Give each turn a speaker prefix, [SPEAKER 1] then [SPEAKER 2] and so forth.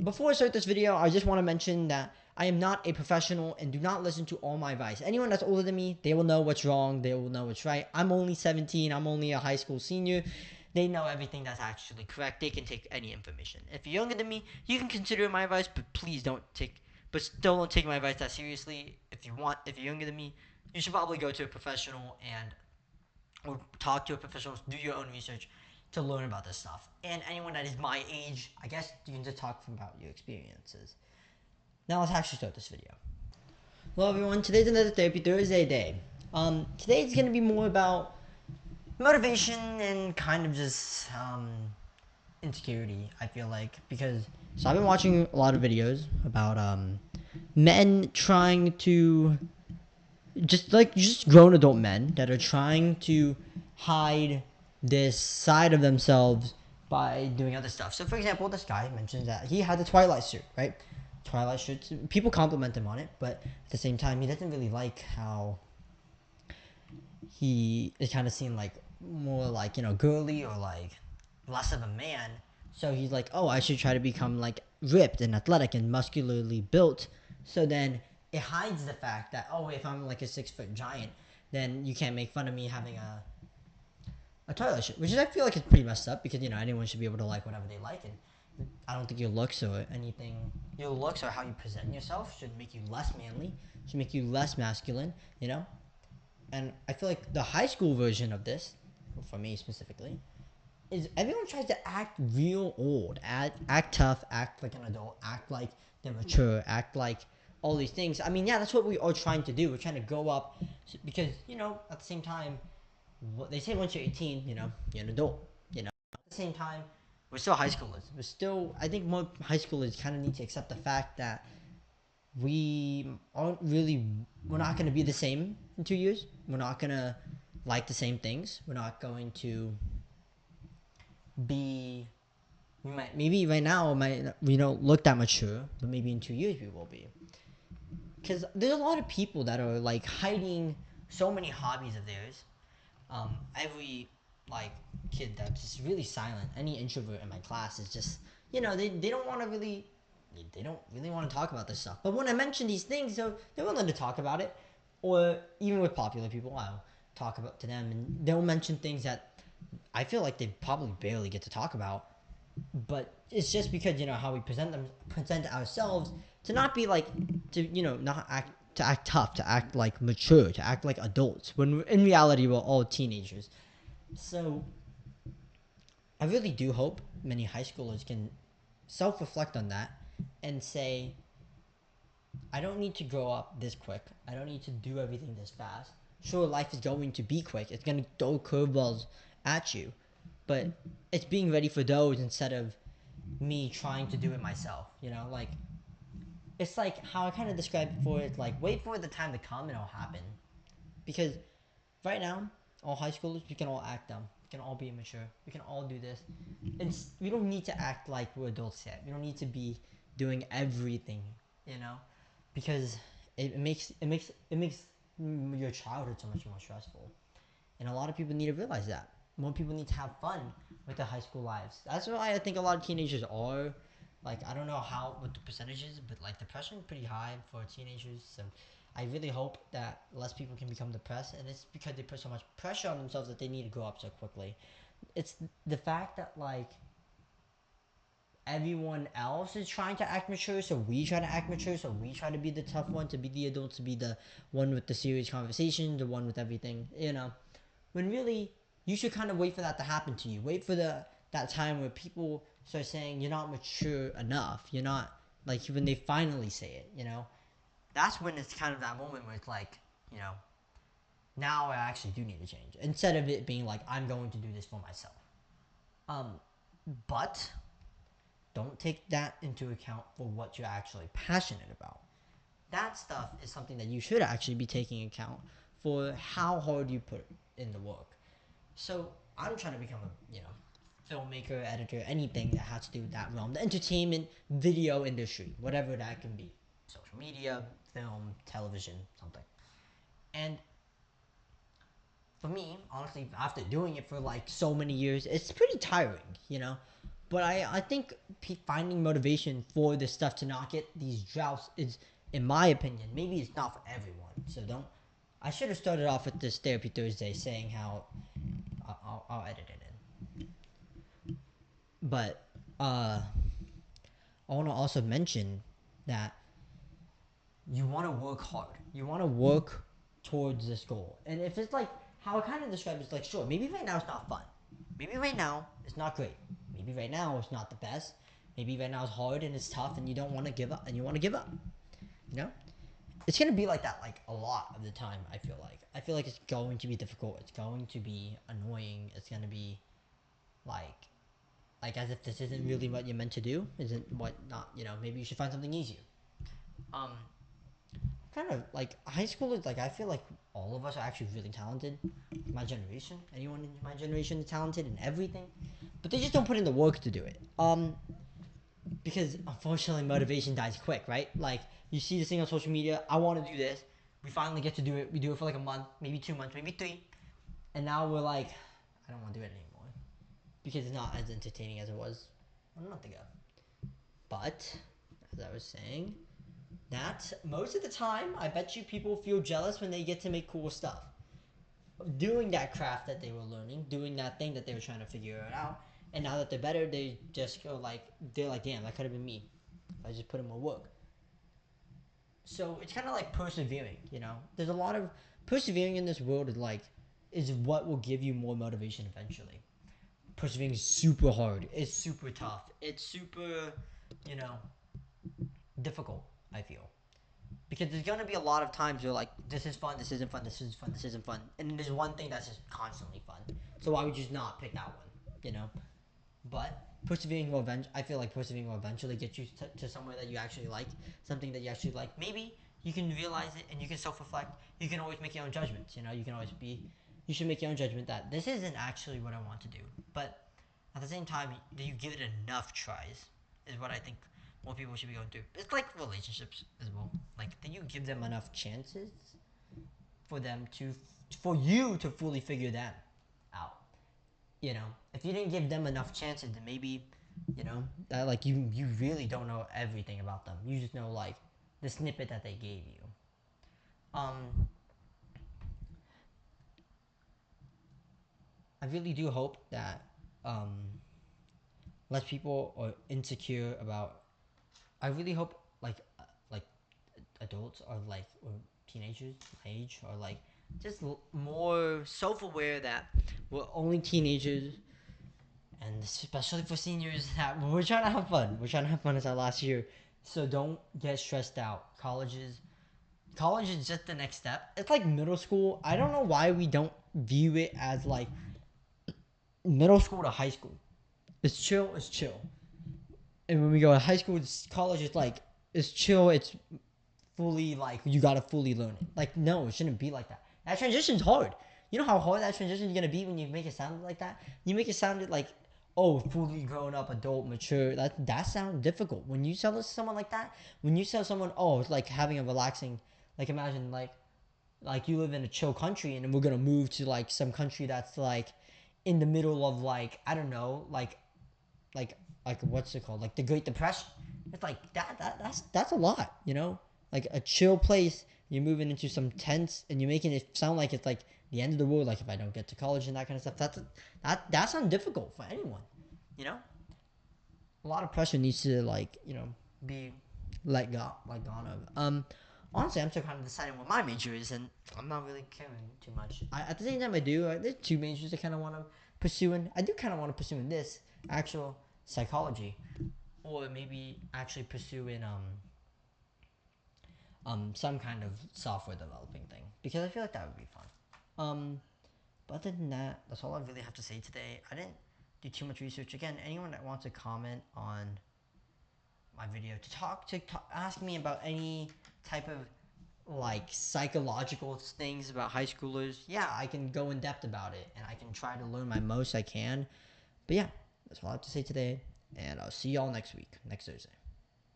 [SPEAKER 1] before I start this video, I just want to mention that I am not a professional and do not listen to all my advice. Anyone that's older than me, they will know what's wrong. They will know what's right. I'm only 17. I'm only a high school senior. They know everything that's actually correct. They can take any information. If you're younger than me, you can consider my advice, but please don't take, but still don't take my advice that seriously. If you're younger than me, you should probably go to a professional and or talk to a professional, do your own research to learn about this stuff. And anyone that is my age, I guess you can just talk about your experiences. Now let's actually start this video. Hello everyone, today's another Therapy Thursday day. Today's gonna be more about motivation and kind of just insecurity, I feel like, because so I've been watching a lot of videos about men trying to just grown adult men that are trying to hide this side of themselves by doing other stuff. So, for example, this guy mentions that he had the Twilight suit, right? Twilight suits. People compliment him on it, but at the same time, he doesn't really like how he is kind of seen like more like girly or like less of a man. So he's like, oh, I should try to become like ripped and athletic and muscularly built. So then it hides the fact that, oh, if I'm like a 6 foot giant, then you can't make fun of me having a toilet shit, which is, I feel like it's pretty messed up because anyone should be able to like whatever they like, and I don't think your looks or how you present yourself should make you less manly, should make you less masculine, and I feel like the high school version of this, for me specifically, is everyone tries to act real old, act tough, act like an adult, act like they're mature, act like all these things. I mean, yeah, that's what we are trying to do. We're trying to grow up because, at the same time, what they say once you're 18, you're an adult. At the same time, we're still high schoolers. I think more high schoolers kind of need to accept the fact that we aren't really, we're not going to be the same in 2 years. We're not going to like the same things. We're not going to be, maybe right now we don't look that mature, but maybe in 2 years we will be. Because there's a lot of people that are like hiding so many hobbies of theirs. Every like kid that's just really silent, any introvert in my class is just, they don't want to really, they don't really want to talk about this stuff. But when I mention these things, they're willing to talk about it. Or even with popular people, I'll talk about to them, and they'll mention things that I feel like they probably barely get to talk about. But it's just because how we present ourselves to not be like not act to act tough, to act like mature, to act like adults, when in reality we're all teenagers. So I really do hope many high schoolers can self-reflect on that and say, I don't need to grow up this quick. I don't need to do everything this fast. Sure, life is going to be quick. It's going to throw curveballs at you. But it's being ready for those instead of me trying to do it myself. Like, it's like how I kind of described before. It's like, wait for the time to come and it'll happen. Because right now, all high schoolers, we can all act dumb. We can all be immature. We can all do this. And we don't need to act like we're adults yet. We don't need to be doing everything, because it makes your childhood so much more stressful. And a lot of people need to realize that. More people need to have fun with their high school lives. That's why I think a lot of teenagers are like, I don't know what the percentage is, but like depression is pretty high for teenagers. So I really hope that less people can become depressed, and it's because they put so much pressure on themselves that they need to grow up so quickly. It's the fact that like everyone else is trying to act mature, so we try to act mature, so we try to be the tough one, to be the adult, to be the one with the serious conversation, the one with everything, when really you should kind of wait for that to happen to you. Wait for that time where people start saying you're not mature enough, you're not, like, when they finally say it, that's when it's kind of that moment where it's like, now I actually do need to change, instead of it being like, I'm going to do this for myself. But don't take that into account for what you're actually passionate about. That stuff is something that you should actually be taking account for how hard you put in the work. So I'm trying to become a filmmaker, editor, anything that has to do with that realm, the entertainment, video industry, whatever that can be, social media, film, television, something. And for me, honestly, after doing it for like so many years, it's pretty tiring, But I think finding motivation for this stuff to not get these droughts is, in my opinion, maybe it's not for everyone. So don't. I should have started off with this Therapy Thursday saying how I'll edit it in. But I want to also mention that you want to work hard. You want to work towards this goal. And if it's like how I kind of described it's like, sure, maybe right now it's not fun. Maybe right now it's not great. Maybe right now it's not the best. Maybe right now it's hard and it's tough and you don't want to give up and you want to give up. You know? It's going to be like that like a lot of the time, I feel like. I feel like it's going to be difficult. It's going to be annoying. It's going to be like as if this isn't really what you're meant to do. Isn't what not, maybe you should find something easier. Um kind of like high school is like I feel like all of us are actually really talented. My generation, anyone in my generation is talented in everything, but they just don't put in the work to do it. Because unfortunately motivation dies quick, right? Like you see this thing on social media, I want to do this. We finally get to do it. We do it for like a month, maybe 2 months, maybe three, and now we're like, I don't want to do it anymore because it's not as entertaining as it was a month ago. But as I was saying, that most of the time, I bet you people feel jealous when they get to make cool stuff. Doing that craft that they were learning, doing that thing that they were trying to figure it out, and now that they're better, they just go like, they're like, damn, that could have been me. If I just put in more work. So it's kind of like persevering, you know? There's a lot of persevering in this world is what will give you more motivation eventually. Persevering is super hard. It's super tough. It's super, you know, difficult, I feel. Because there's gonna be a lot of times where like this is fun, this isn't fun, this is fun, this isn't fun, and there's one thing that's just constantly fun. So why would you just not pick that one? You know. But I feel like persevering will eventually get you to somewhere that you actually like, something that you actually like. Maybe you can realize it and you can self-reflect. You can always make your own judgments. You know, you should make your own judgment that this isn't actually what I want to do. But at the same time, do you give it enough tries? Is what I think more people should be going through. It's like relationships as well. Like, do you give them enough chances for for you to fully figure them out? You know, if you didn't give them enough chances, then maybe, that like you really don't know everything about them. You just know like the snippet that they gave you. Um, I really do hope that um, less people are insecure about. I really hope like adults or teenagers my age are like just more self-aware that we're only teenagers, and especially for seniors that we're trying to have fun. We're trying to have fun as our last year, so don't get stressed out. College is just the next step. It's like middle school. I don't know why we don't view it as like middle school to high school. It's chill. It's chill. And when we go to high school, college is like it's chill. It's fully like you gotta fully learn it. Like no, it shouldn't be like that. That transition's hard. You know how hard that transition is gonna be when you make it sound like that. You make it sound like, oh, fully grown up, adult, mature. That sounds difficult. When you tell someone like that, when you tell someone, oh, it's like having a relaxing, like imagine like you live in a chill country and we're gonna move to like some country that's like in the middle of like I don't know like what's it called, like the Great Depression. It's like that's a lot, like a chill place. You're moving into some tents and you're making it sound like it's like the end of the world, like if I don't get to college and that kind of stuff. That sounds difficult for anyone, you know a lot of pressure needs to be let gone of. Honestly, I'm still kind of deciding what my major is, and I'm not really caring too much. At the same time, I do. There's two majors I kind of want to pursue in. I do kind of want to pursue in this actual psychology, or maybe actually pursue in some kind of software developing thing, because I feel like that would be fun. But other than that, that's all I really have to say today. I didn't do too much research. Again, anyone that wants to comment on my video to ask me about any type of like psychological things about high schoolers, yeah, I can go in depth about it and I can try to learn my most I can. But yeah, that's all I have to say today, and I'll see y'all next week, next Thursday.